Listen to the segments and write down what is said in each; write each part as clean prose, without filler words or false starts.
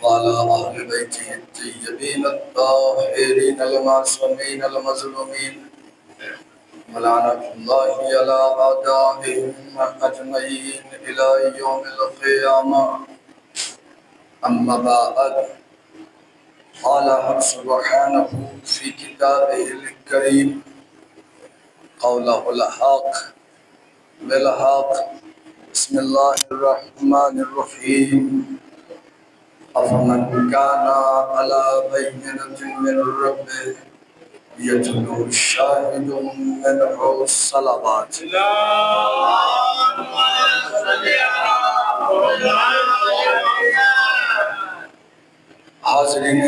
وعلى أهل بيته الطيبين الطاهرين المعصومين المظلومين ولعنة الله على أعدائهم أجمعين إلى يوم القيامة. أما بعد، قال سبحانه في كتابه الكريم قوله الحق بالحق. بسم الله الرحمن الرحيم. أفمن كان على بينة من ربه يتلو شاهد منه الصلوات. حاضرین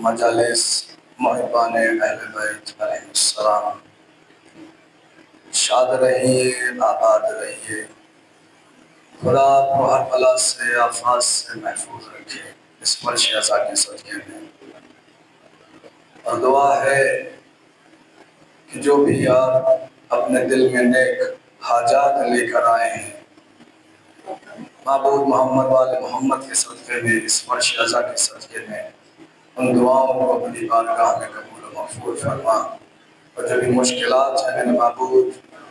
مجالس، محبان اہل بیت علیہ السلام، شاد رہیے، آباد رہیے، خدا آپ کو ہر بلا سے آفات سے محفوظ رکھے اس فرش عزا کے صدقے میں. اور دعا ہے کہ جو بھی آپ اپنے دل میں نیک حاجات لے کر آئے ہیں، معبود محمد والے محمد کے صدقے میں، اس فرش عزا کے صدقے میں ان دعاؤں کو اپنی بارگاہ میں قبول و مغفور فرما. اور جو بھی مشکلات ہیں میرے معبود،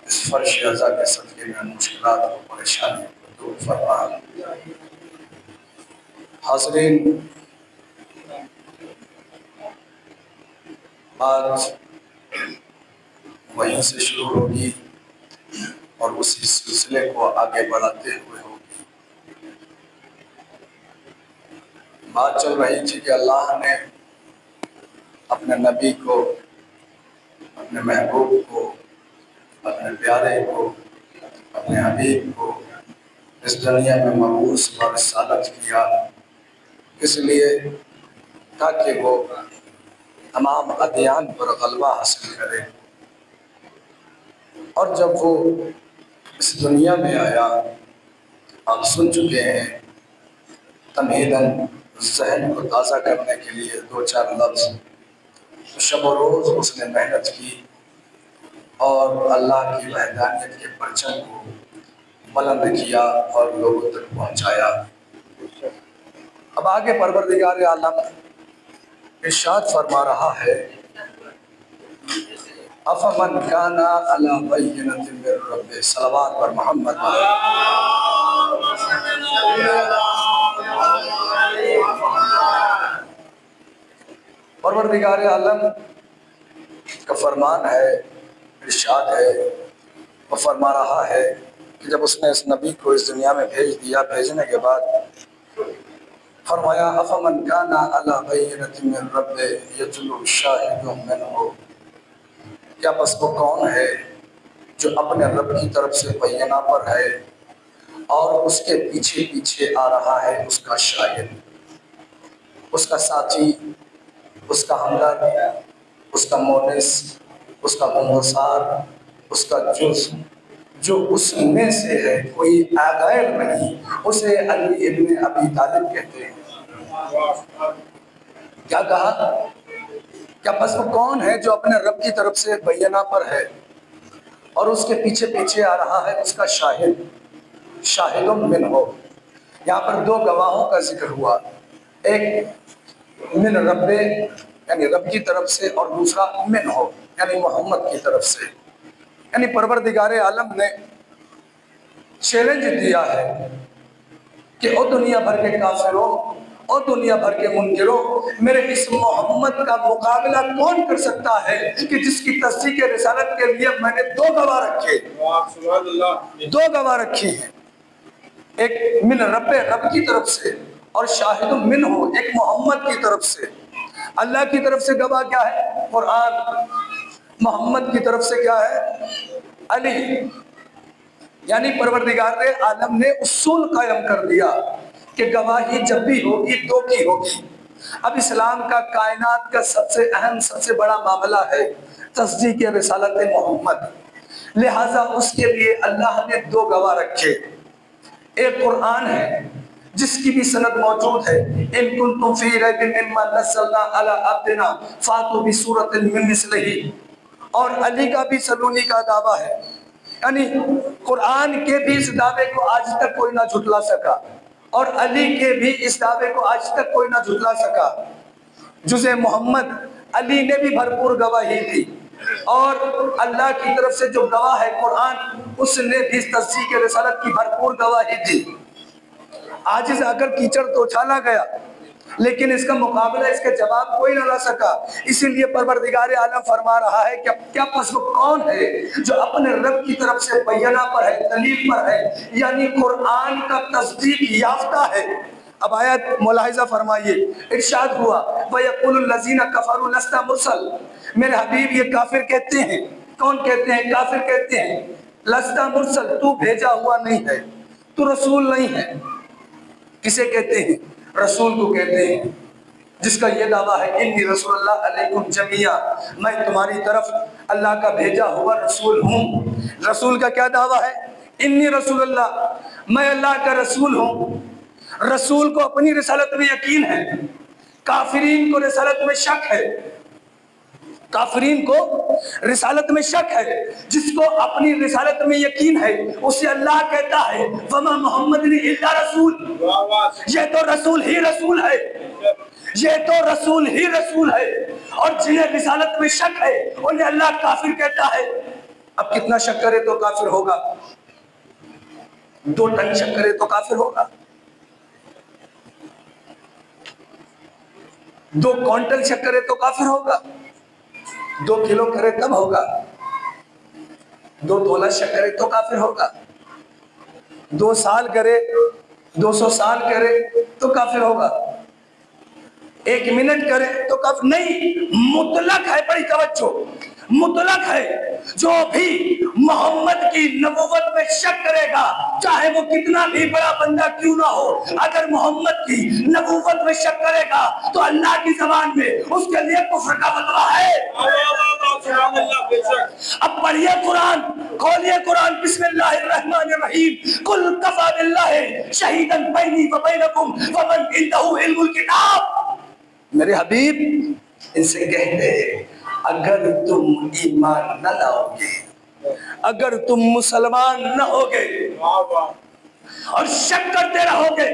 اس فرش عزا کے صدقے میں ان مشکلات کو، پریشانی کو دور فرما. حاضرین، بات وہیں سے شروع ہوگی اور اسی سلسلے کو آگے بڑھاتے ہوئے ہوگی. بات چل رہی تھی کہ اللہ نے اپنے نبی کو، اپنے محبوب کو، اپنے پیارے کو، اپنے حبیب کو اس دنیا میں مبعوث اور رسالت کیا، اس لیے تاکہ وہ تمام ادیان پر غلبہ حاصل کرے. اور جب وہ اس دنیا میں آیا، آپ سن چکے ہیں، تمہیداً ذہن کو تازہ کرنے کے لیے دو چار لفظ. شب و روز اس نے محنت کی اور اللہ کی وحدانیت کے پرچم کو بلند کیا اور لوگوں تک پہنچایا. اب آگے پروردگار عالم ارشاد فرما رہا ہے، افمن کان علی بینۃ من ربہ. صلوات پر محمد. پروردگار عالم کا فرمان ہے، ارشاد ہے، وہ فرما رہا ہے کہ جب اس نے اس نبی کو اس دنیا میں بھیج دیا، بھیجنے کے بعد فرمایا افمن کان علی بینۃ من ربہ یتلو شاہد منہ. کیا بس وہ کون ہے جو اپنے رب کی طرف سے بینہ پر ہے اور اس کے پیچھے پیچھے آ رہا ہے اس کا شاہد، اس کا ساتھی، اس کا ہمدرد، اس کا مونس، اس کا ممسار، اس کا جز، جو اس میں سے ہے، کوئی غیر نہیں. اسے علی ابن ابی طالب کہتے ہیں. کیا کہا؟ کیا بس وہ کون ہے جو اپنے رب کی طرف سے بینہ پر ہے اور اس کے پیچھے پیچھے آ رہا ہے اس کا شاہد. شاہد منہ، یہاں پر دو گواہوں کا ذکر ہوا، ایک من رب یعنی رب کی طرف سے، اور دوسرا منہ یعنی محمد کی طرف سے. یعنی پروردگار عالم نے چیلنج دیا ہے کہ او دنیا بھر کے کافروں، او دنیا بھر کے منکروں، میرے اس محمد کا مقابلہ کون کر سکتا ہے کہ جس کی تصدیق رسالت کے لیے میں نے دو گواہ رکھے، دو گواہ رکھی ہیں، ایک من رب، رب کی طرف سے، اور شاہد منہ، ایک محمد کی طرف سے. اللہ کی طرف سے گواہ کیا ہے؟ قرآن. محمد کی طرف سے کیا ہے؟ علی. یعنی پروردگار عالم نے اصول قائم کر دیا کہ گواہی جب بھی ہوگی دو کی ہوگی. اب اسلام کا کائنات کا سب سے اہم، سب سے بڑا معاملہ ہے تصدیق رسالت محمد. لہٰذا اس کے لیے اللہ نے دو گواہ رکھے. ایک قرآن ہے جس کی بھی سند موجود ہے، ان کنتم فی ریب مما نزلنا علی عبدنا فاتوا بسورۃ من مثلہ. اور علی کا بھی سلونی کا دعویٰ ہے. یعنی قرآن کے بھی اس دعوے کو آج تک کوئی نہ جھٹلا سکا. اور علی کے بھی اس دعوے کو آج تک کوئی نہ جھٹلا سکا۔ جز محمد علی نے بھی بھرپور گواہی دی، اور اللہ کی طرف سے جو گواہ ہے قرآن، اس نے بھی تصدیق رسالت کی بھرپور گواہی دی۔ عاجز آ کر کیچڑ تو اچھالا گیا، لیکن اس کا مقابلہ، اس کا جواب کوئی نہ لا سکا۔ اسی لیے پروردگار عالم فرما رہا ہے کہ اب کیا پس وہ کون ہے جو اپنے رب کی طرف سے بینہ پر ہے، دلیل پر ہے، یعنی قرآن کا تصدیق یافتہ ہے۔ اب آیت ملاحظہ فرمائیے، ارشاد ہوا وَيَقُولُ الَّذِينَ كَفَرُوا لَسْتَ مُرْسَلٍ، میرے حبیب یہ کافر کہتے ہیں۔ کون کہتے ہیں؟ کافر کہتے ہیں لَسْتَ مُرْسَلٍ، تو بھیجا ہوا نہیں ہے، تو رسول نہیں ہے۔ کسے کہتے ہیں؟ رسول کو کہتے ہیں، جس کا یہ دعویٰ ہے انی رسول اللہ علیکم جمیعا، میں تمہاری طرف اللہ کا بھیجا ہوا رسول ہوں۔ رسول کا کیا دعویٰ ہے؟ انی رسول اللہ، میں اللہ کا رسول ہوں۔ رسول کو اپنی رسالت میں یقین ہے، کافرین کو رسالت میں شک ہے۔ کافرین کو رسالت میں شک ہے، جس کو اپنی رسالت میں یقین ہے اسے اللہ کہتا ہے وَمَا مُحَمَّدٌ إِلَّا رَسُولٌ، یہ تو رسول ہی رسول ہے، یہ تو رسول ہی رسول ہے۔ اور جنہیں رسالت میں شک ہے انہیں اللہ کافر کہتا ہے۔ اب کتنا شک کرے تو کافر ہوگا؟ 2 ٹن شک کرے تو کافر ہوگا؟ 2 کوئنٹل شک کرے تو کافر ہوگا؟ 2 کلو کرے تب ہوگا؟ 2 تولہ شک کرے تو کافر ہوگا؟ 2 سال کرے، 200 سال کرے تو کافر ہوگا؟ 1 منٹ کرے تو کافر نہیں۔ مطلق ہے، بڑی توجہ، مطلق ہے۔ جو بھی محمد کی نبوت میں شک کرے گا، چاہے وہ کتنا بھی بڑا بندہ کیوں نہ ہو، اگر محمد کی نبوت میں شک کرے گا تو اللہ کی زبان میں اس کے لیے کفر کا فتویٰ ہے۔ اب پڑھیے قرآن، کھولیے قرآن، بسم اللہ الرحمن الرحیم، قل کفی باللہ شہیدا بینی و بینکم ومن عندہ علم الکتاب۔ میرے حبیب ان سے کہتے ہیں اگر تم ایمان نہ لاؤ گے، اگر تم مسلمان نہ ہوگے اور شک کرتے رہو گے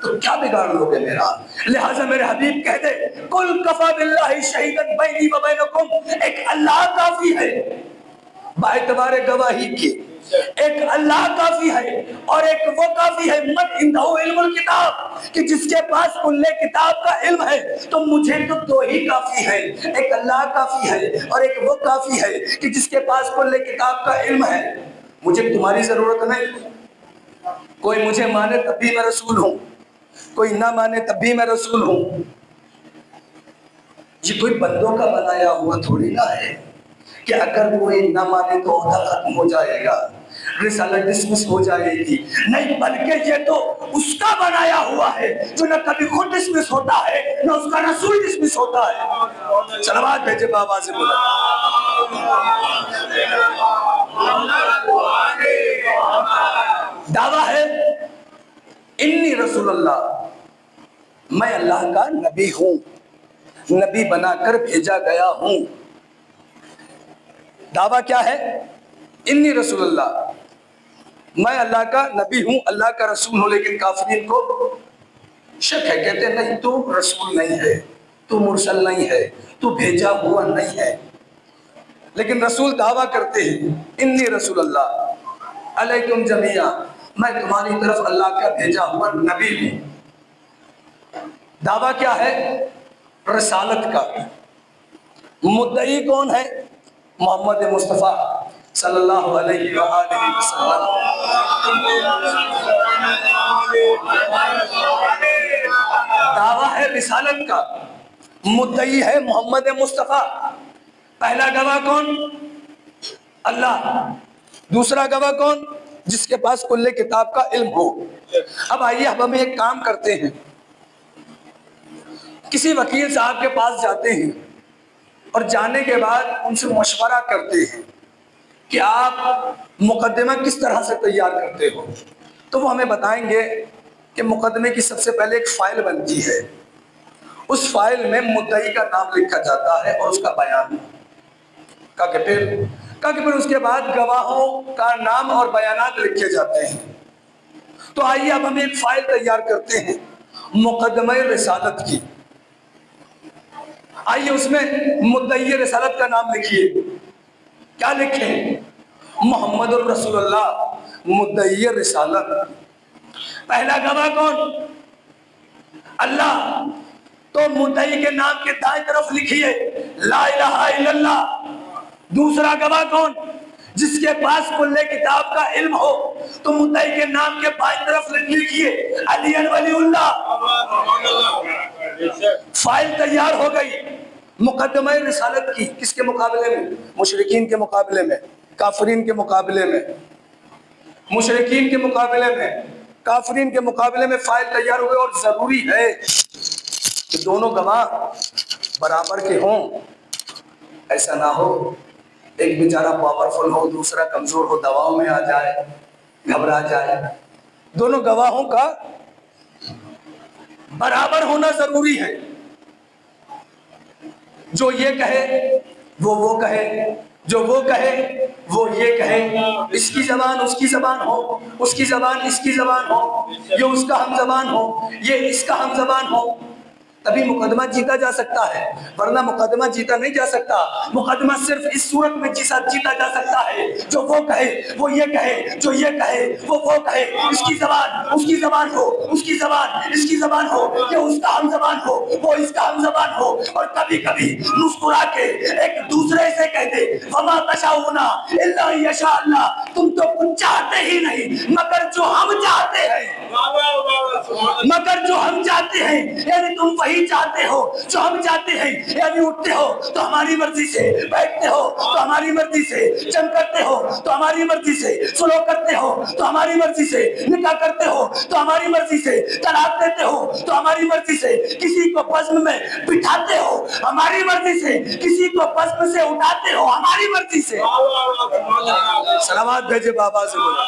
تو کیا بگاڑ لو گے میرا؟ لہٰذا میرے حبیب کہہ دے قل کفی باللہ شہیدا بینی و بینکم، ایک اللہ کافی ہے باعتبار گواہی کی، ایک اللہ کافی ہے، اور ایک وہ کافی ہے من عنده علم الکتاب، کہ جس کے پاس کل کتاب کا علم ہے۔ تو مجھے تو 2 ہی کافی ہے، ایک اللہ کافی ہے اور ایک وہ کافی ہے کہ جس کے پاس کل کتاب کا علم ہے۔ مجھے تمہاری ضرورت نہیں۔ کوئی مجھے مانے تب بھی میں رسول ہوں، کوئی نہ مانے تب بھی میں رسول ہوں۔ یہ کوئی بندوں کا بنایا ہوا تھوڑی نہ ہے کہ اگر کوئی نہ مانے تو عہدہ ختم ہو جائے گا، رسالت ڈسمس ہو جائے گی۔ نہیں، بلکہ یہ تو اس کا بنایا ہوا ہے جو نہ کبھی خود ڈسمس ہوتا ہے نہ اس کا رسول ڈسمس ہوتا ہے۔ صلوات بھیجے بابا سے بولا دعویٰ ہے انی رسول اللہ، میں اللہ کا نبی ہوں، نبی بنا کر بھیجا گیا ہوں۔ دعویٰ کیا ہے؟ انی رسول اللہ، میں اللہ کا نبی ہوں، اللہ کا رسول ہوں۔ لیکن کافرین کو شک ہے، کہتے ہیں نہیں تو رسول نہیں ہے، تو مرسل نہیں ہے، تو بھیجا ہوا نہیں ہے۔ لیکن رسول دعویٰ کرتے ہیں انی رسول اللہ علیکم جمیعا، میں تمہاری طرف اللہ کا بھیجا ہوا نبی ہوں۔ دعویٰ کیا ہے؟ رسالت کا۔ مدعی کون ہے؟ محمد مصطفیٰ صلی اللہ علیہ وآلہ وسلم۔ دعویٰ ہے رسالت کا، مدعی ہے محمد مصطفیٰ۔ پہلا گواہ کون؟ اللہ۔ دوسرا گواہ کون؟ جس کے پاس کل کتاب کا علم ہو۔ اب آئیے ہم ایک کام کرتے ہیں، کسی وکیل صاحب کے پاس جاتے ہیں اور جانے کے بعد ان سے مشورہ کرتے ہیں کہ آپ مقدمہ کس طرح سے تیار کرتے ہو، تو وہ ہمیں بتائیں گے کہ مقدمے کی سب سے پہلے ایک فائل بنتی ہے، اس فائل میں مدعی کا نام لکھا جاتا ہے اور اس کا بیان، کہ پھر اس کے بعد گواہوں کا نام اور بیانات لکھے جاتے ہیں۔ تو آئیے اب ہم ایک فائل تیار کرتے ہیں مقدمہ رسالت کی. آئیے اس میں مدعی رسالت کا نام لکھیے. کیا لکھیں؟ محمد الرسول اللہ مدعی رسالت. پہلا گواہ کون؟ اللہ. تو مدعی کے نام کے دائیں طرف لکھیے لا الہ الا اللہ. دوسرا گواہ کون؟ جس کے پاس کل کتاب کا علم ہو تو مدعی کے نام کے بائیں طرف لکھیے علی ولی اللہ. فائل تیار ہو گئی مقدمہ رسالت کی. کس کے مقابلے میں؟ مشرکین کے مقابلے میں، کافرین کے مقابلے میں. مشرکین کے مقابلے میں، کافرین کے مقابلے میں فائل تیار ہوئے. اور ضروری ہے کہ دونوں گواہ برابر کے ہوں. ایسا نہ ہو ایک بیچارہ پاورفل ہو دوسرا کمزور ہو، دواؤں میں آ جائے، گھبرا جائے. دونوں گواہوں کا برابر ہونا ضروری ہے. جو یہ کہے وہ کہے، جو وہ کہے وہ یہ کہے. اس کی زبان اس کی زبان ہو، اس کی زبان اس کی زبان ہو، یہ اس کا ہم زبان ہو، یہ اس کا ہم زبان ہو. تبھی مقدمہ جیتا جا سکتا ہے، ورنہ مقدمہ جیتا نہیں جا سکتا. مقدمہ صرف اس صورت میں جیتا جا سکتا ہے جو وہ کہے وہ یہ کہے، جو یہ کہے وہ کہے. اس کی زبان اس کی زبان ہو، اس کی زبان اس کی زبان ہو، یہ اس کا ہم زبان ہو، وہ اس کا ہم زبان ہو. اور کبھی کبھی مسکرا کے ایک دوسرے سے کہتے وما تشاؤون الا ان یشاء اللہ. تم تو کچھ چاہتے ہی نہیں مگر جو ہم چاہتے ہیں، مگر جو ہم چاہتے ہیں. یعنی تم وہی چاہتے ہو جو ہم چاہتے ہیں. یعنی اٹھتے ہو تو ہماری مرضی سے، بیٹھتے ہو تو ہماری مرضی سے، جنگ کرتے ہو تو ہماری مرضی سے، سلو کرتے ہو تو ہماری مرضی سے، نکاح کرتے ہو تو ہماری مرضی سے، طلاق دیتے ہو تو ہماری مرضی سے، کسی کو بزم میں بٹھاتے ہو ہماری مرضی سے، کسی کو بزم سے اٹھاتے ہو ہماری مرضی سے. سلامات بھیجے بابا سے بولا.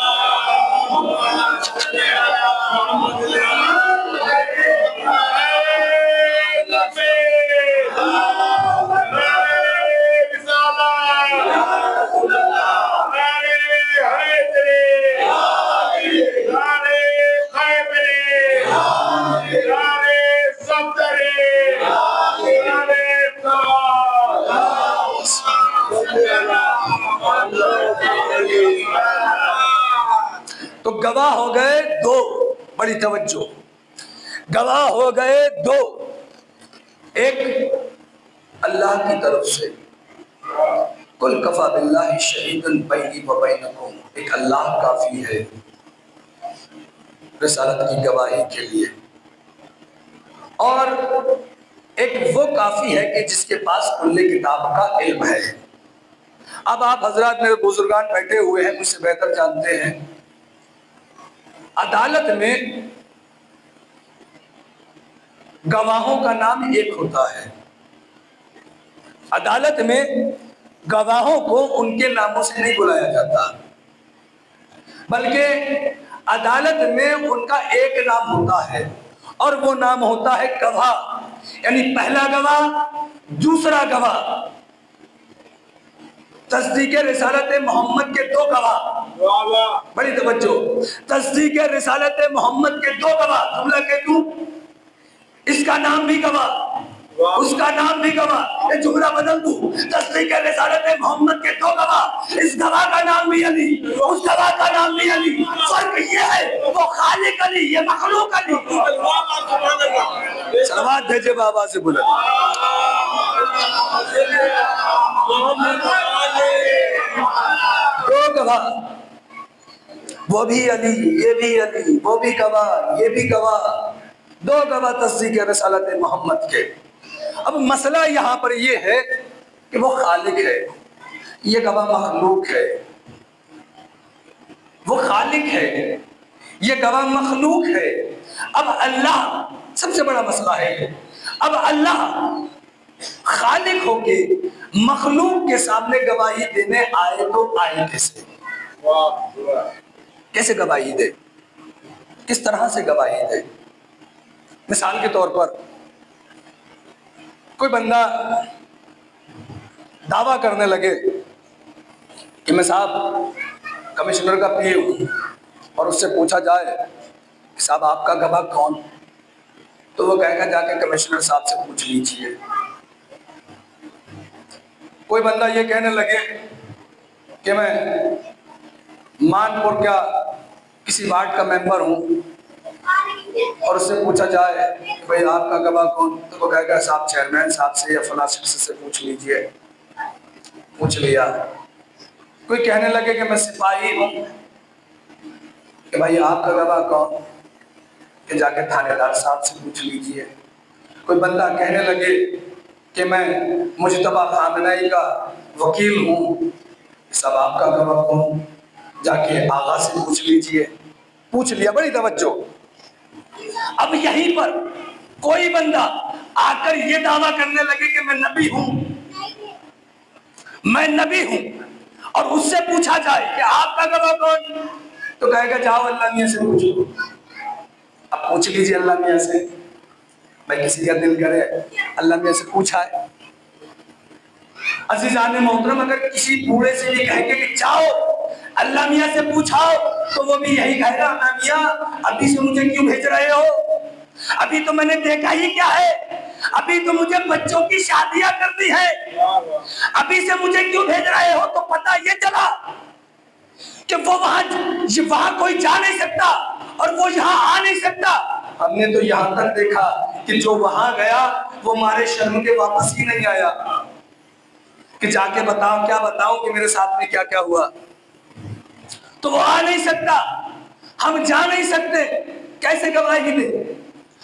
تو گواہ ہو گئے دو. بڑی توجہ، گواہ ہو گئے دو. ایک اللہ کی طرف سے کل کفا باللہ شہیدن بینی و بینکم، ایک اللہ کافی ہے رسالت کی گواہی کے لیے. اور ایک وہ کافی ہے کہ جس کے پاس کل کتاب کا علم ہے. اب آپ حضرات میرے بزرگان بیٹھے ہوئے ہیں، مجھ سے بہتر جانتے ہیں. عدالت میں گواہوں کا نام ایک ہوتا ہے. عدالت میں گواہوں کو ان کے ناموں سے نہیں بلایا جاتا، بلکہ عدالت میں ان کا ایک نام ہوتا ہے اور وہ نام ہوتا ہے گواہ. یعنی پہلا گواہ، دوسرا گواہ. تصدیق رسالت محمد کے دو گواہ. بڑی توجہ، تصدیق رسالت محمد کے دو گواہ. جملہ کہہ دوں، اس کا نام بھی گواہ، اس کا نام بھی گواہ. یہ جملہ بدل دوں، تصدیق رسالت محمد کے دو گواہ. اس گواہ کا نام بھی علی، اس گواہ کا نام بھی علی. فرق یہ ہے وہ خالق علی، یہ مخلوق علی. صلوات بھیجے بابا سے بلند. دو گواہ، وہ بھی علی یہ بھی علی، وہ بھی گواہ یہ بھی گواہ. دو گواہ تصدیق رسالت محمد کے. اب مسئلہ یہاں پر یہ ہے کہ وہ خالق ہے، یہ گواہ مخلوق ہے. وہ خالق ہے، یہ گواہ مخلوق ہے. اب اللہ، سب سے بڑا مسئلہ ہے، اب اللہ خالق ہو کے مخلوق کے سامنے گواہی دینے آئے تو آئے کیسے؟ کیسے گواہی دے؟ کس طرح سے گواہی دے؟ مثال کے طور پر کوئی بندہ دعویٰ کرنے لگے کہ میں صاحب کمشنر کا پی ہوں، اور اس سے پوچھا جائے صاحب آپ کا گواہ کون؟ تو وہ کہے گا جا کے کمشنر صاحب سے پوچھ لیجیے۔ کوئی بندہ یہ کہنے لگے کہ میں مانپور کیا کسی وارڈ کا ممبر ہوں، اور اس سے پوچھا جائے کہ بھئی آپ کا گواہ کون، تو وہ کہے گا صاحب چیئرمین صاحب سے یا فلاں شخص سے پوچھ لیجیے۔ پوچھ لیا۔ کوئی کہنے لگے کہ میں سپاہی ہوں، کہ بھائی آپ کا گواہ کون، کہ جا کے تھانے دار صاحب سے پوچھ لیجیے۔ کوئی بندہ کہنے لگے کہ میں مجتبیٰ خامنہئی کا وکیل ہوں، صاحب آپ کا گواہ کون، جا کے آغا سے پوچھ لیجیے۔ پوچھ لیا، بڑی توجہ۔ اب یہیں پر کوئی بندہ آ کر یہ دعویٰ کرنے لگے کہ میں نبی ہوں، میں نبی ہوں، اور اس سے پوچھا جائے کہ آپ کا گواہ کون، تو کہے گا جاؤ اللہ میاں سے پوچھو۔ اب پوچھ لیجیے اللہ میاں سے، بھائی کسی کا دل کرے اللہ میاں سے پوچھا ہے۔ عزیزان محترم، اگر کسی بوڑھے سے بھی کہے کہ جاؤ اللہ میاں سے پوچھاؤ، تو وہ بھی یہی کہے گا اللہ میاں ابھی سے مجھے کیوں بھیج رہے ہو، ابھی تو میں نے دیکھا ہی کیا ہے، ابھی تو مجھے بچوں کی شادیاں کرنی ہے، ابھی سے مجھے کیوں بھیج رہے ہو۔ تو پتہ یہ چلا کہ وہ وہاں کوئی جا نہیں سکتا اور وہ یہاں آ نہیں سکتا۔ ہم نے تو یہاں تک دیکھا کہ جو وہاں گیا وہ مارے شرم کے واپس ہی نہیں آیا، کہ جا کے بتاؤ، کیا بتاؤں کہ میرے ساتھ میں کیا کیا ہوا۔ تو وہ آ نہیں سکتا، ہم جا نہیں سکتے، کیسے گواہی دے؟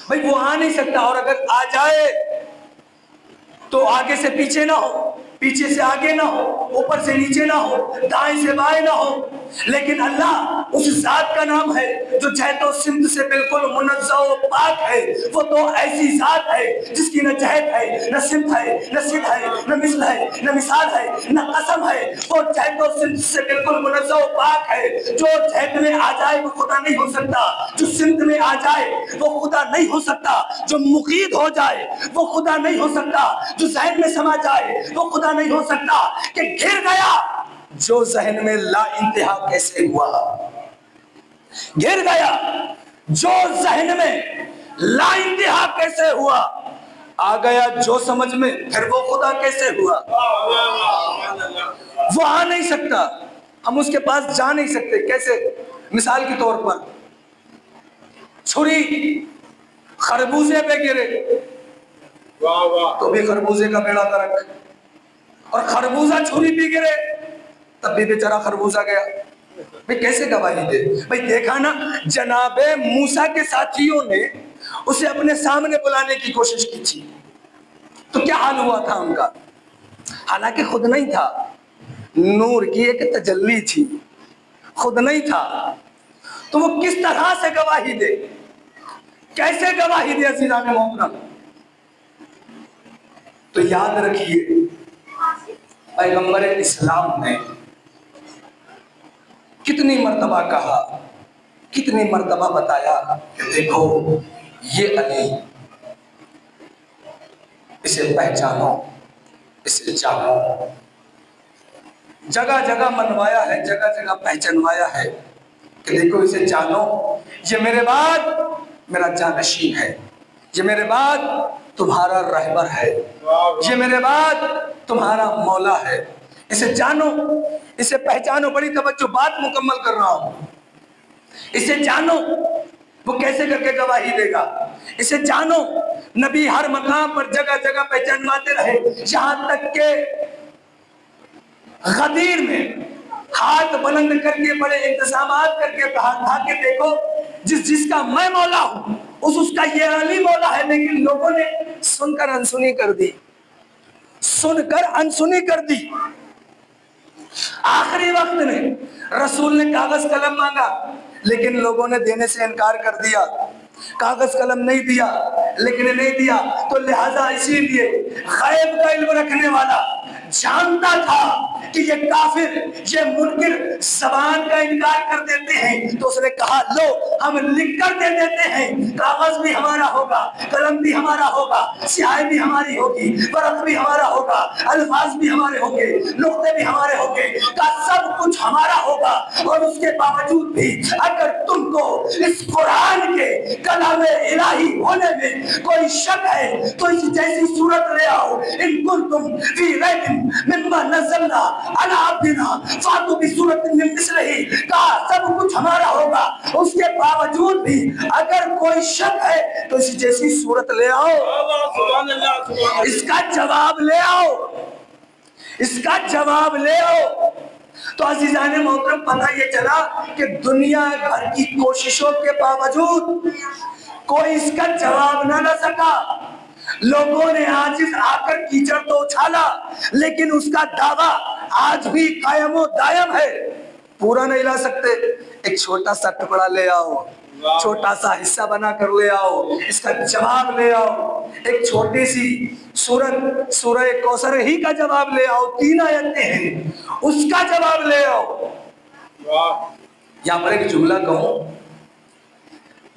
بھائی وہ آ نہیں سکتا، اور اگر آ جائے تو آگے سے پیچھے نہ ہو، پیچھے سے آگے نہ ہو، اوپر سے نیچے نہ ہو، دائیں سے بائیں نہ ہو۔ لیکن اللہ اس ذات کا نام ہے جو جہت و سمت سے بالکل منزہ و پاک ہے۔ وہ تو ایسی ذات ہے جس کی نہ جہت ہے، نہ سمت ہے، نہ صد ہے، نہ مثل ہے، نہ مثال ہے، نہ قسم ہے۔ وہ جہت و سمت سے بالکل منزہ و پاک ہے۔ جو جہت میں آ جائے وہ خدا نہیں ہو سکتا، جو سمت میں آ جائے وہ خدا نہیں ہو سکتا، جو مقید ہو جائے وہ خدا نہیں ہو سکتا، جو ذہن میں سما جائے وہ خدا نہیں ہو سکتا۔ کہ گر گیا جو ذہن میں لا انتہا کیسے ہوا، گر گیا جو ذہن میں لا انتہا کیسے ہوا، آ گیا جو سمجھ میں پھر وہ خدا کیسے ہوا۔ وہ آ نہیں سکتا، ہم اس کے پاس جا نہیں سکتے۔ کیسے؟ مثال کے طور پر چھری خربوزے پہ گرے تو بھی خربوزے کا بیڑا غرق، اور خربوزہ چھری پہ گرے تب بھی بیچارہ خربوزہ گیا۔ بھئی کیسے گواہی دے؟ بھئی دیکھا نا، جناب موسیٰ کے ساتھیوں نے اسے اپنے سامنے بلانے کی کوشش کی تھی، تو کیا حال ہوا تھا ان کا؟ حالانکہ خود نہیں تھا، نور کی ایک تجلی تھی، خود نہیں تھا، تو وہ کس طرح سے گواہی دے؟ کیسے گواہی دے عزیزان محترم؟ تو یاد رکھیے پیغمبر اسلام نے کتنی مرتبہ کہا، کتنی مرتبہ بتایا کہ دیکھو یہ علی، اسے پہچانو، اسے جانو۔ جگہ جگہ منوایا ہے، جگہ جگہ پہچانوایا ہے کہ دیکھو اسے جانو، یہ میرے بعد میرا جانشین ہے، یہ میرے بعد تمہارا رہبر ہے، یہ میرے بعد تمہارا مولا ہے، اسے جانو، اسے پہچانو۔ بڑی توجہ، بات مکمل کر رہا ہوں۔ اسے جانو، وہ کیسے کر کے گواہی دے گا؟ اسے جانو، نبی ہر مقام پر جگہ جگہ پہچانواتے رہے، یہاں تک کہ غدیر میں ہاتھ بلند کر کے بڑے انتظامات کر کے کہا تھا کہ دیکھو جس کا میں مولا ہوں اس کا یہ علی مولا ہے، لیکن لوگوں نے سن کر انسنی کر دی، سن کر انسنی کر دی۔ آخری وقت میں رسول نے کاغذ قلم مانگا لیکن لوگوں نے دینے سے انکار کر دیا، کاغذ قلم نہیں دیا، لیکن نہیں دیا تو لہذا اسی لیے غیب کا علم رکھنے والا جانتا تھا کہ یہ کافر، یہ منکر زبان کا انکار کر دیتے ہیں، تو اس نے کہا لو ہم لکھ کر دے دیتے ہیں، کاغذ بھی ہمارا ہوگا، قلم بھی ہمارا ہوگا، سیاہی بھی ہماری ہوگی، ورق بھی ہمارا ہوگا، الفاظ بھی ہمارے ہوں گے، نقطے بھی ہمارے ہوں گے، کا سب کچھ ہمارا ہوگا۔ اور اس کے باوجود بھی اگر تم کو اس قرآن کے کلام الہی ہونے میں کوئی شک ہے تو اس جیسی صورت لے آؤ، ان کنتم فی ریب مما نزلنا علی عبدنا فاتوا بسورۃ من مثلہ، کہا سب کچھ ہمارا ہوگا، اس کے باوجود بھی اگر کوئی شک ہے تو اس جیسی صورت لے آؤ، اس کا جواب لے آؤ، اس کا جواب لے آؤ۔ تو عزیزان محترم پتہ یہ چلا کہ دنیا بھر کی کوششوں کے باوجود کوئی اس کا جواب نہ سکا۔ لوگوں نے عاجز آ کر کیچڑ تو اچھالا، لیکن اس کا دعویٰ آج بھی قائم و دائم ہے۔ پورا نہیں لا سکتے، ایک چھوٹا سا ٹکڑا لے آؤ، چھوٹا سا حصہ بنا کر لے آؤ، اس کا جواب لے آؤ۔ ایک چھوٹی سی سورت سورہ کوثر ہی کا جواب لے آؤ، 3 آیتیں ہیں، اس کا جواب لے آؤ۔ یہاں پر ایک جملہ کہوں،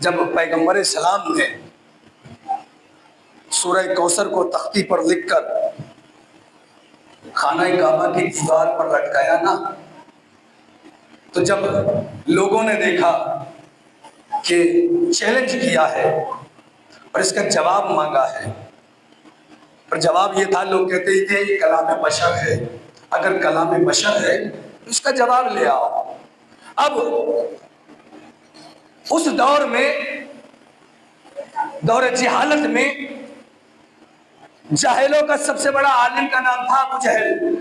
جب پیغمبر اسلام نے سورہ کوثر کو تختی پر لکھ کر خانہ کعبہ کی دیوار پر لٹکایا نا، تو جب لوگوں نے دیکھا کہ چیلنج کیا ہے اور اس کا جواب مانگا ہے، اور جواب یہ تھا، لوگ کہتے ہیں کہ یہ کلام بشر ہے، اگر کلام بشر ہے تو اس کا جواب لے آؤ۔ اب اس دور میں، دور جہالت میں، جاہلوں کا سب سے بڑا عالم کا نام تھا ابو جہل۔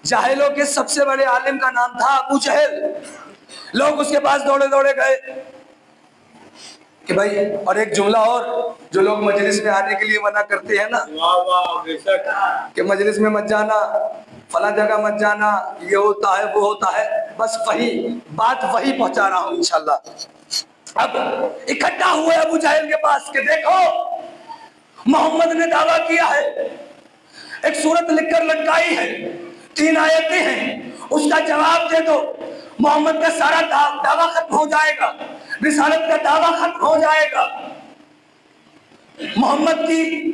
جاہلوں کے سب سے بڑے عالم کا نام تھا ابو جہل۔ لوگ اس کے پاس دوڑے دوڑے گئے کہ بھائی، اور ایک جملہ اور جو لوگ مجلس میں آنے کے لیے منع کرتے ہیں نا، کہ مجلس میں مت جانا، فلاں جگہ مت جانا، یہ ہوتا ہے وہ ہوتا ہے، بس وہی بات وہی پہنچا رہا ہوں انشاءاللہ۔ اب اکٹھا ہوئے ابو جہل کے پاس کہ دیکھو محمد نے دعویٰ کیا ہے، ایک سورت لکھ کر لٹکائی ہے، 3 آیتیں ہیں، اس کا جواب دے دو، محمد کا سارا دعویٰ ختم ہو جائے گا، رسالت کا دعویٰ ختم ہو جائے گا، محمد کی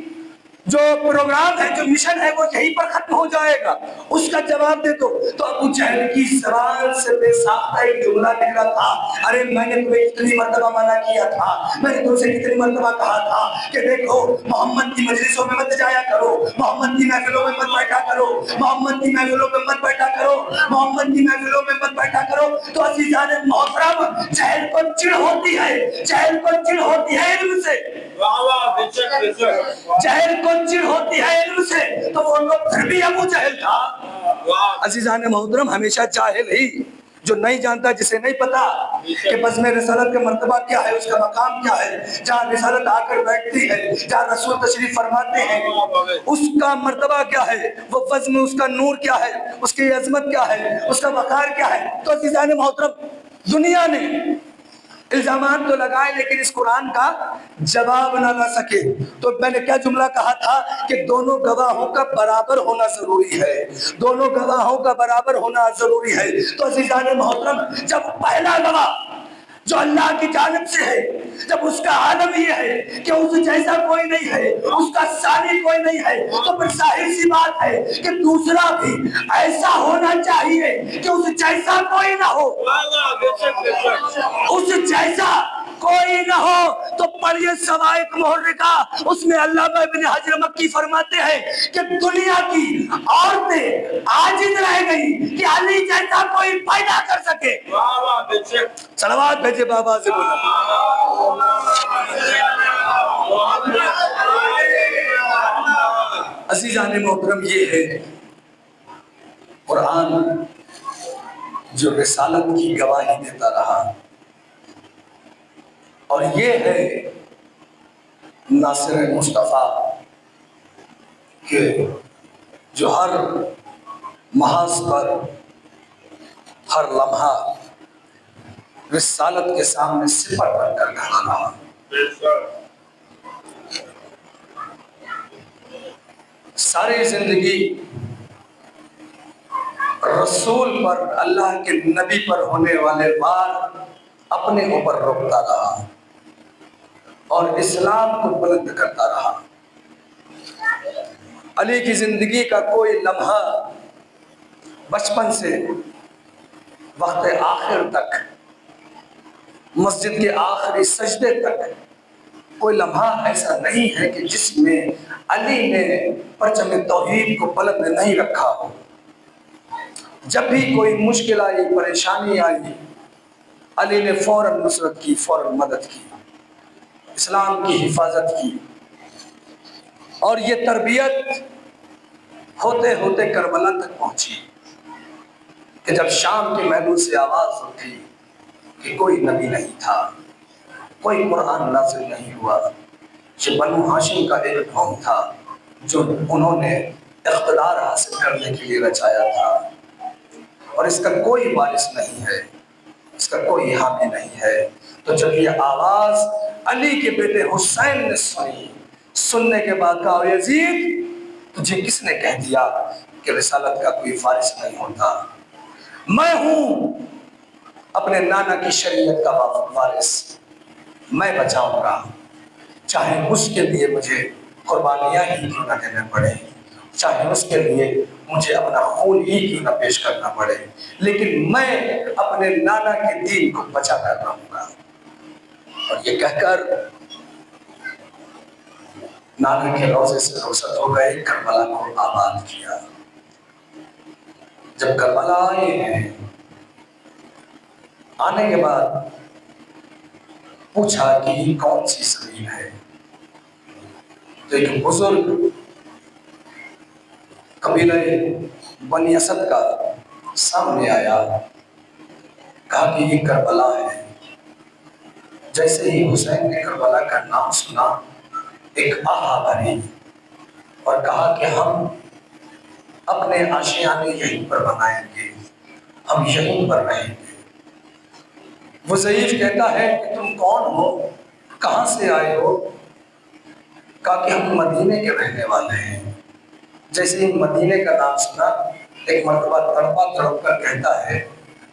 جو پروگرام ہے، جو مشن ہے، وہ یہیں پر ختم ہو جائے گا، اس کا جواب دے دو۔ تو ابو جہل کی زبان سے بے ساختہ ایک جملہ نکلا تھا، ارے میں نے تمہیں کتنی مرتبہ منع کیا تھا، میں نے تم سے کتنی مرتبہ کہا تھا کہ دیکھو محمد کی مجلسوں میں مت جایا کرو، محمد کی محفلوں میں مت بیٹھا کرو، محمد کی محفلوں میں مت بیٹھا کرو، محمد کی محفلوں میں مت بیٹھا کرو۔ تو عزیزان محترم، جہل کو چڑ ہوتی ہے، جہل کو چڑ ہوتی ہے علم سے، جہل کو چڑ ہوتی ہے علم سے، تو وہ لوگ پھر بھی ابو جہل تھا۔ عزیزان محترم، ہمیشہ جاہل ہی، جو نہیں جانتا، جسے نہیں پتا کہ بزم رسالت کا مرتبہ کیا ہے، اس کا مقام کیا ہے، جہاں رسالت آ کر بیٹھتی ہے، جہاں رسول تشریف فرماتے ہیں، اس کا مرتبہ کیا ہے، وہ بزم، اس کا نور کیا ہے، اس کی عظمت کیا ہے، اس کا وقار کیا ہے۔ تو عزیزان محترم، دنیا نے الزامات تو لگائے لیکن اس قرآن کا جواب نہ لا سکے۔ تو میں نے کیا جملہ کہا تھا کہ دونوں گواہوں کا برابر ہونا ضروری ہے، دونوں گواہوں کا برابر ہونا ضروری ہے۔ تو عزیزان محترم، جب پہلا گواہ جو اللہ کی جانب سے ہے، جب اس کا عالم یہ ہے کہ اس جیسا کوئی نہیں ہے، اس کا ثانی کوئی نہیں ہے، تو پھر ظاہر سی بات ہے کہ دوسرا بھی ایسا ہونا چاہیے کہ اس جیسا کوئی نہ ہو، اس جیسا کوئی نہ ہو۔ تو پڑھیے سوائق محرکہ، اس میں علامہ ابن حجر مکی فرماتے ہیں کہ دنیا کی عورتیں عاجز رہ گئی کہ علی جیسا کوئی پیدا کر سکے۔ صلوات بھیجے بابا سے بولا۔ عزیزان محترم، یہ ہے قرآن جو رسالت کی گواہی دیتا رہا، اور یہ ہے ناصر مصطفیٰ کہ جو ہر محاذ پر، ہر لمحہ رسالت کے سامنے سپر بن کر کھڑا رہا۔ ساری زندگی رسول پر، اللہ کے نبی پر ہونے والے وار اپنے اوپر روکتا رہا اور اسلام کو بلند کرتا رہا۔ علی کی زندگی کا کوئی لمحہ بچپن سے وقت آخر تک، مسجد کے آخری سجدے تک، کوئی لمحہ ایسا نہیں ہے کہ جس میں علی نے پرچم توحید کو بلند نہیں رکھا ہو۔ جب بھی کوئی مشکل آئی، پریشانی آئی، علی نے فوراً نصرت کی، فوراً مدد کی، اسلام کی حفاظت کی۔ اور یہ تربیت ہوتے ہوتے کربلا تک پہنچی کہ جب شام کے محل سے آواز اٹھی کہ کوئی نبی نہیں تھا، کوئی قرآن نازل نہیں ہوا، یہ بنو ہاشم کا ایک قوم تھا جو انہوں نے اقتدار حاصل کرنے کے لیے رچایا تھا، اور اس کا کوئی وارث نہیں ہے، اس کا کوئی حامی نہیں ہے۔ تو جب یہ آواز علی کے بیٹے حسین نے سنی، سننے کے بعد کہا یزید تجھے کس نے کہہ دیا کہ رسالت کا کوئی وارث نہیں ہوتا؟ میں ہوں اپنے نانا کی شریعت کا وارث، میں بچاؤں گا، چاہے اس کے لیے مجھے قربانیاں ہی کیوں نہ دینے پڑے، چاہے اس کے لیے مجھے اپنا خون ہی کیوں نہ پیش کرنا پڑے، لیکن میں اپنے نانا کے دین کو بچا کر رہوں گا۔ اور یہ کہہ کر نانا کے روزے سے رخصت ہو گئے، کربلا کو آباد کیا۔ جب کربلا آئے ہیں، آنے کے بعد پوچھا کہ یہ کون سی زمین ہے، تو ایک بزرگ قبیلہ بنی اسد کا سامنے آیا، کہا کہ یہ کربلا ہے۔ جیسے ہی حسین نے کربلا کا نام سنا، ایک آہا بھری اور کہا کہ ہم اپنے آشیانے یہیں پر بنائیں گے، ہم یہیں پر رہیں گے۔ وہ ضعیف کہتا ہے کہ تم کون ہو، کہاں سے آئے ہو؟ کہا کہ ہم مدینے کے رہنے والے ہیں۔ جیسے ہی مدینے کا نام سنا، ایک مرتبہ تڑپا تڑپ کر کہتا ہے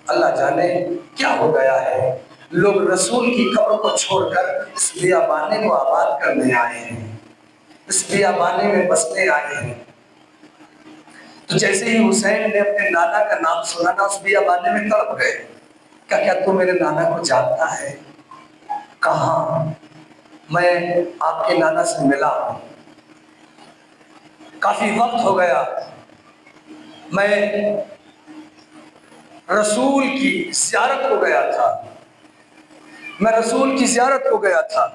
اللہ جانے کیا ہو گیا ہے، لوگ رسول کی قبر کو چھوڑ کر اس بیابانے کو آباد کرنے آئے ہیں، اس بیابانے میں بسنے آئے ہیں۔ تو جیسے ہی حسین نے اپنے نانا کا نام سنا نا، اس بیابانے میں تڑپ گئے۔ کیا تو میرے نانا کو جانتا ہے؟ کہاں؟ میں آپ کے نانا سے ملا ہوں، کافی وقت ہو گیا، میں رسول کی زیارت کو گیا تھا، میں رسول کی زیارت کو گیا تھا،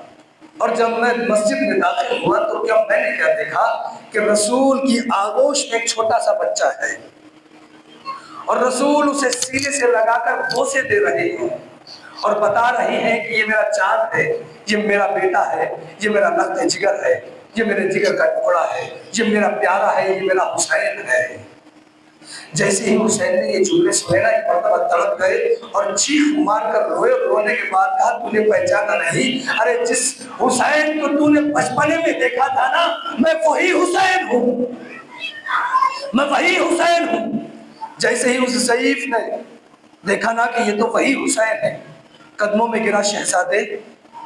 اور جب میں مسجد میں داخل ہوا تو میں نے کیا دیکھا کہ رسول کی آغوش میں ایک چھوٹا سا بچہ ہے، اور رسول اسے سینے سے لگا کر بوسے دے رہے ہیں اور بتا رہے ہیں کہ یہ میرا چاند ہے، یہ میرا بیٹا ہے، یہ میرا لخت جگر ہے، یہ میرے جگر کا ٹکڑا ہے، یہ میرا پیارا ہے، یہ میرا حسین ہے۔ جیسے ہی حسین نے یہ جملے سنے نا، ایک مرتبہ تڑپ گئے اور چیخ مار کر روئے، رونے کے بعد کہا تو نے پہچانا نہیں؟ ارے جس حسین کو تو نے بچپنے میں دیکھا تھا نا، میں وہی حسین ہوں، میں وہی حسین ہوں۔ جیسے ہی اس ضعیف نے دیکھا نا کہ یہ تو وہی حسین ہے، قدموں میں گرا شہزادے،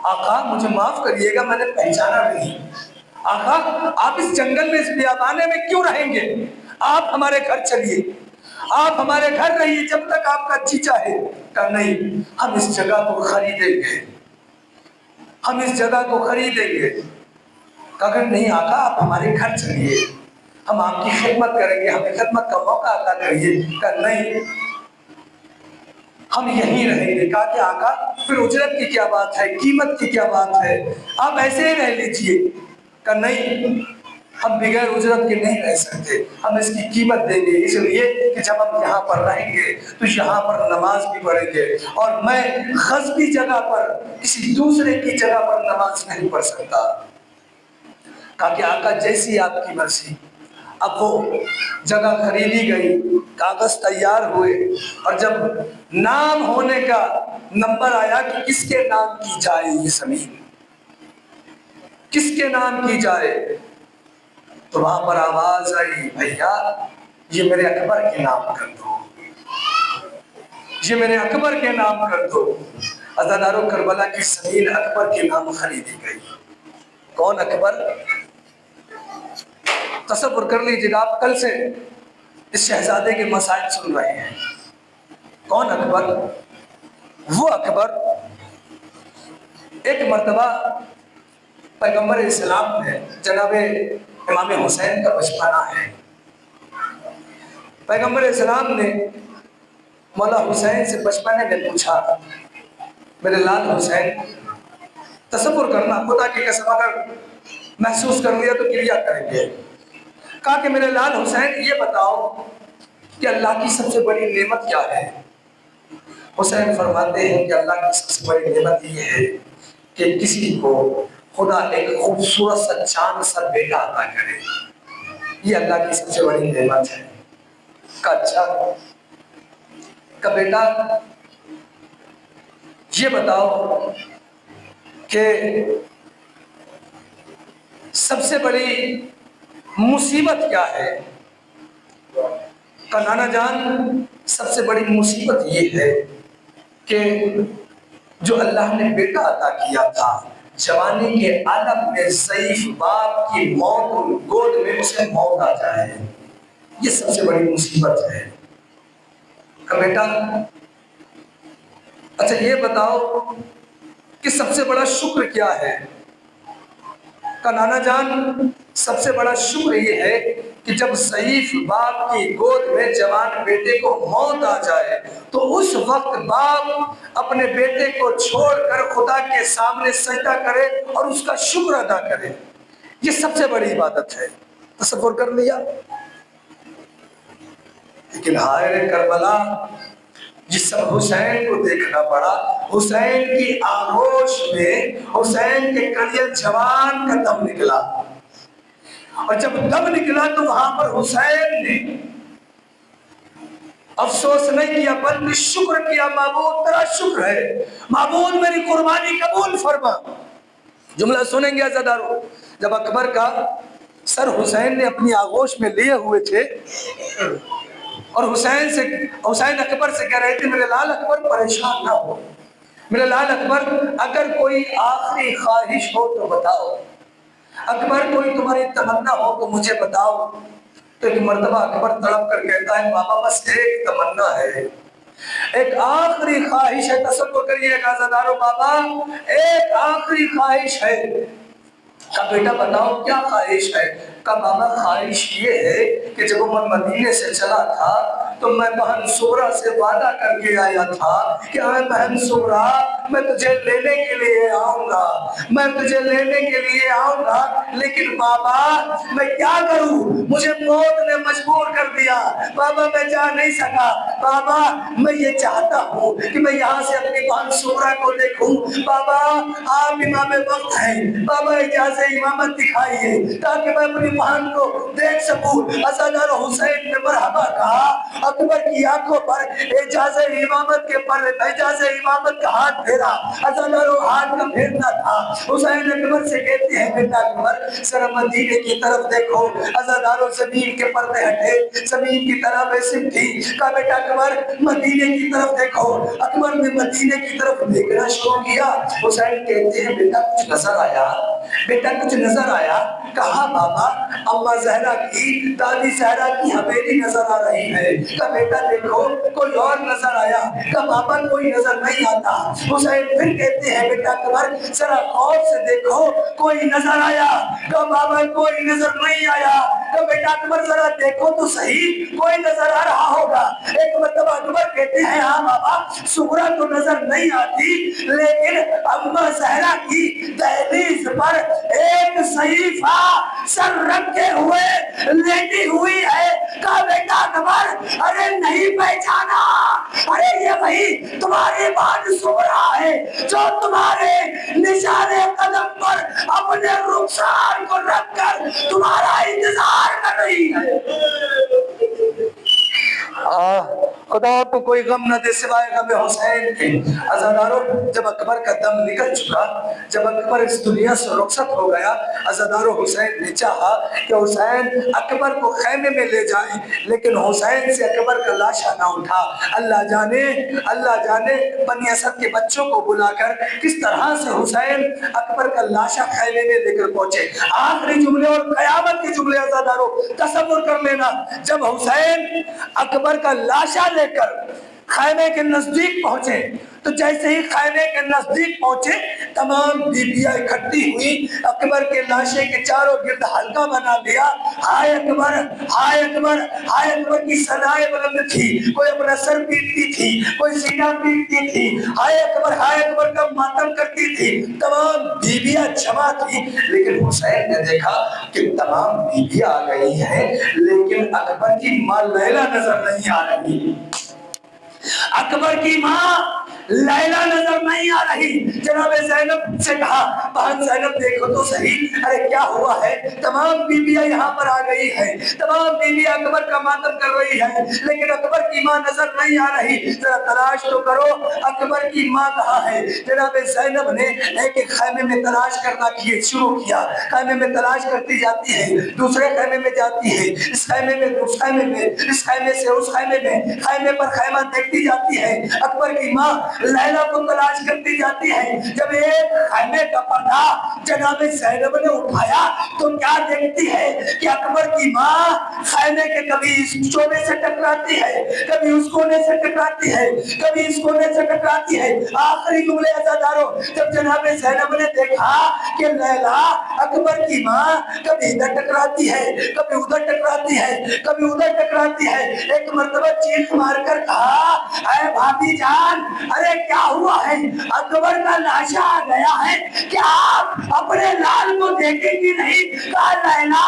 آقا مجھے معاف کریے گا، میں نے پہچانا نہیں۔ آقا آپ اس جنگل میں، اس بیابانے میں کیوں رہیں گے؟ آپ ہمارے گھر چلیے، آپ ہمارے گھر رہیے جب تک آپ کا جی چاہے۔ کہا نہیں، ہم اس جگہ کو خریدیں گے، ہم اس جگہ کو خریدیں گے۔ کہا کہ نہیں آقا آپ ہمارے گھر چلیے، ہم آپ کی خدمت کریں گے، ہمیں خدمت کا موقع عطا کریے۔ کہا نہیں، ہم یہیں رہیں گے۔ کہا کہ آقا پھر اجرت کی کیا بات ہے، قیمت کی کیا بات ہے، آپ ایسے ہی رہ لیجئے۔ کہا نہیں، ہم بغیر اجرت کے نہیں رہ سکتے، ہم اس کی قیمت دیں گے، اس لیے کہ جب ہم یہاں پر رہیں گے تو یہاں پر نماز بھی پڑھیں گے، اور میں غصبی جگہ پر، کسی دوسرے کی جگہ پر نماز نہیں پڑھ سکتا۔ کہا کہ آقا جیسی آپ کی مرضی۔ اب وہ جگہ خریدی گئی، کاغذ تیار ہوئے، اور جب نام ہونے کا نمبر آیا کہ کس کے نام کی جائے یہ زمین، کس کے نام کی جائے، تو وہاں پر آواز آئی بھیا یہ میرے اکبر کے نام کر دو، یہ میرے اکبر کے نام کر دو۔ عزادارو کربلا کی زمین اکبر کے نام خریدی گئی۔ کون اکبر؟ تصور کر لیجیے، آپ کل سے اس شہزادے کے مسائل سن رہے ہیں۔ کون اکبر؟ وہ اکبر ایک مرتبہ پیغمبر اسلام نے، جناب امام حسین کا بچپنا ہے، پیغمبر اسلام نے مولا حسین سے بچپنے میں پوچھا، میرے لال حسین، تصور کرنا، خدا کی قسم اگر محسوس کر لیا تو کریا کریں گے، کہا کہ میرے لال حسین یہ بتاؤ کہ اللہ کی سب سے بڑی نعمت کیا ہے؟ حسین فرماتے ہیں کہ اللہ کی سب سے بڑی نعمت یہ ہے کہ کسی کو خدا ایک خوبصورت سا چاند سا بیٹا عطا کرے، یہ اللہ کی سب سے بڑی نعمت ہے۔ کہا اچھا، کہ بیٹا یہ بتاؤ کہ سب سے بڑی مصیبت کیا ہے؟ کہ نانا جان سب سے بڑی مصیبت یہ ہے کہ جو اللہ نے بیٹا عطا کیا تھا، جوانی کے عالم میں ضعیف باپ کی موت گود میں اسے موت آ جائے، یہ سب سے بڑی مصیبت ہے۔ کہ بیٹا اچھا یہ بتاؤ کہ سب سے بڑا شکر کیا ہے؟ کہ نانا جان سب سے بڑا شکر یہ ہے کہ جب ضعیف باپ کی گود میں جوان بیٹے کو موت آ جائے تو اس وقت باپ اپنے بیٹے کو چھوڑ کر خدا کے سامنے سجدہ کرے اور اس کا شکر ادا کرے، یہ سب سے بڑی عبادت ہے۔ تصور کر لیا؟ لیکن ہائے کربلا، جس سب حسین کو دیکھنا پڑا، حسین کی آغوش میں حسین کے کلیل جوان کا دم نکلا، اور جب دم نکلا تو وہاں پر حسین نے افسوس نہیں کیا بلکہ شکر کیا، معبود تیرا شکر ہے، معبود میری قربانی قبول فرما۔ جملہ سنیں گے عزادارو، جب اکبر کا سر حسین نے اپنی آغوش میں لیے ہوئے تھے اور حسین اکبر سے کہہ رہے تھے میرے لال اکبر پریشان نہ ہو، میرے لال اکبر اگر کوئی آخری خواہش ہو تو بتاؤ، اکبر کوئی تمہاری تمنا ہو تو مجھے بتاؤ۔ تو ایک مرتبہ اکبر تڑپ کر کہتا ہے بابا بس ایک تمنا ہے، ایک آخری خواہش ہے۔ تصور کریے عزادارو، بابا ایک آخری خواہش ہے۔ کہا بیٹا بتاؤ کیا خواہش ہے؟ کہا بابا خواہش یہ ہے کہ جب میں مدینے سے چلا تھا تو میں بہن سغرا سے وعدہ کر کے آیا تھا کہ اے بہن سغرا میں تجھے لینے کے لیے آؤں گا، میں تجھے لینے کے لیے آؤں گا، لیکن بابا میں کیا کروں، مجھے موت نے مجبور کر دیا، بابا میں جا نہیں سکا، بابا میں یہ چاہتا ہوں کہ میں یہاں سے اپنی بہن سغرا کو دیکھوں، بابا آپ امام وقت ہیں، بابا اجازت امامت دکھائیے تاکہ میں اپنی بہن کو دیکھ سکوں۔ عزادارو حسین نے مرحبا کہا، اکبر کی آنکھوں پر اجازت امامت کے پر اجازت امامت کا ہاتھ پھیرا، عزادارو ہاتھ کا پھیرنا تھا۔ حسین اکبر سے کہتے ہیں بیٹا اکبر ذرا مدینے کی طرف دیکھو، عزادارو زمین کے پردے ہٹے، زمین کی طرف ایسے تھی، کہا بیٹا اکبر مدینے کی طرف دیکھو۔ اکبر نے مدینے کی طرف دیکھنا شروع کیا۔ حسین کہتے ہیں بیٹا کچھ نظر آیا، بیٹا کچھ نظر آیا؟ کہا بابا اماں زہرا کی، دادی زہرا کی حویلی نظر آ رہی ہے۔ کہا بیٹا دیکھو کوئی اور نظر آیا؟ کہا بابا کوئی نظر نہیں آتا۔ حسین پھر کہتے ہیں بیٹا اکبر ذرا غور سے دیکھو کوئی نظر آیا؟ کہا بابا کوئی نظر نہیں آیا۔ کہا بیٹا اکبر ذرا دیکھو تو صحیح کوئی نظر آ رہا ہوگا۔ ایک مرتبہ اکبر کہتے ہیں ہاں بابا سغرا تو نظر نہیں آتی، لیکن اماں زہرا کی دہلیز پر ایک صحیفہ سر رکھے ہوئے لیٹی ہوئی ہے۔ کہا بیٹا اکبر ارے نہیں پہچانا، ارے یہ وہی تمہاری بہن سغرا ہے جو تمہارے نشان قدم پر اپنے رخسار کو رکھ کر تمہارا انتظار کر رہی ہے۔ خدا آپ کو کوئی غم نہ دے سوائے غم حسین کے۔ عزادارو، جب اکبر کا دم نکل چکا، جب اکبر اس دنیا سے رخصت ہو گیا، عزادارو حسین نے چاہا کہ حسین اکبر کو خیمے میں لے جائیں، لیکن حسین سے اکبر کا لاشا نہ اٹھا۔ اللہ جانے بنی اسد کے بچوں کو بلا کر کس طرح سے حسین اکبر کا لاشا خیمے میں لے کر پہنچے۔ آخری جملے اور قیامت کے جملے عزادارو تصور کر لینا، جب حسین اکبر کا لاشا لے کر خیمے کے نزدیک پہنچے تو جیسے ہی خیمے کے نزدیک پہنچے تمام بیویاں اکٹھی ہوئی، اکبر کے لاشے کے چاروں گرد حلقہ بنا لیا۔ ہائے اکبر، ہائے اکبر، ہائے اکبر کی صدائیں بلند تھی، کوئی اپنا سر پیٹتی تھی، کوئی سینہ پیٹتی تھی، ہائے اکبر کا ماتم کرتی تھی، تمام بیویاں جمع تھی۔ لیکن حسین نے دیکھا کہ تمام بیویاں آ گئی ہیں لیکن اکبر کی ماں لیلا نظر نہیں آ رہی، اکبر کی ماں لیلا نظر نہیں آ رہی۔ جناب زینب سے کہا بہن زینب دیکھو تو صحیح، ارے کیا ہوا ہے؟ تمام بیویاں یہاں پر آ گئی ہیں، تمام بیویاں اکبر کا ماتم کر رہی ہیں لیکن اکبر کی ماں نظر نہیں آ رہی، ذرا تلاش تو کرو اکبر کی ماں کہاں ہے؟ جناب زینب نے ایک ایک خیمے میں تلاش کرنا شروع کیا، خیمے میں تلاش کرتی جاتی ہے، دوسرے خیمے میں جاتی ہے، اس خیمے میں اس خیمے میں، اس خیمے سے اس خیمے میں، خیمے پر خیمہ دیکھتی جاتی ہے۔ اکبر کی ماں لیلا کو تلاش کرتی جاتی ہے۔ جب ایک خیمے کا پردہ جناب زینب نے اٹھایا تو کیا دیکھتی ہے کہ اکبر کی ماں خیمے کے کبھی اس چوبے سے ٹکراتی ہے، کبھی اس کونے سے ٹکراتی ہے، کبھی اس کونے سے ٹکراتی ہے۔ آخری جملے عزادارو، جب جناب زینب نے دیکھا کہ لیلا اکبر کی ماں کبھی ادھر ٹکراتی ہے، کبھی ادھر ٹکراتی ہے، کبھی ادھر ٹکراتی ہے، ایک مرتبہ چیخ مار کر کہا اے بھابی جان، ارے کیا ہوا ہے؟ اکبر کا لاشا آ گیا ہے، کیا آپ اپنے لال کو دیکھیں گی نہیں؟ کہا لیلا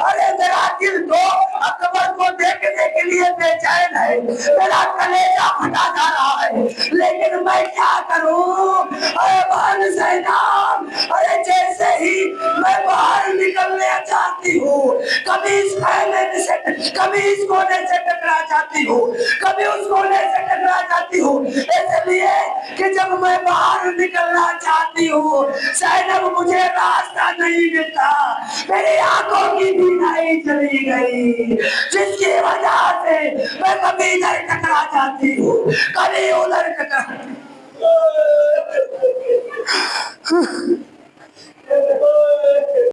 ارے میرا دل تو اکبر کو دیکھنے کے لیے بے چین ہے، میرا کلیجہ پھٹا جا رہا ہے، لیکن میں کیا کروں؟ اے بہن زینب، ارے جیسے ہی میں باہر نکلنے چاہتی ہوں کبھی اس خیمے سے، کبھی اس کونے سے ٹکرا جاتی ہوں، کبھی اس کونے سے ٹکرا جاتی ہوں، اس لیے کہ جب میں باہر نکلنا چاہتی ہوں زینب مجھے راستہ نہیں ملتا، میری آنکھوں کی بینائی چلی گئی، جس کی وجہ سے میں کبھی ادھر ٹکرا جاتی ہوں، کبھی ادھر ٹکرا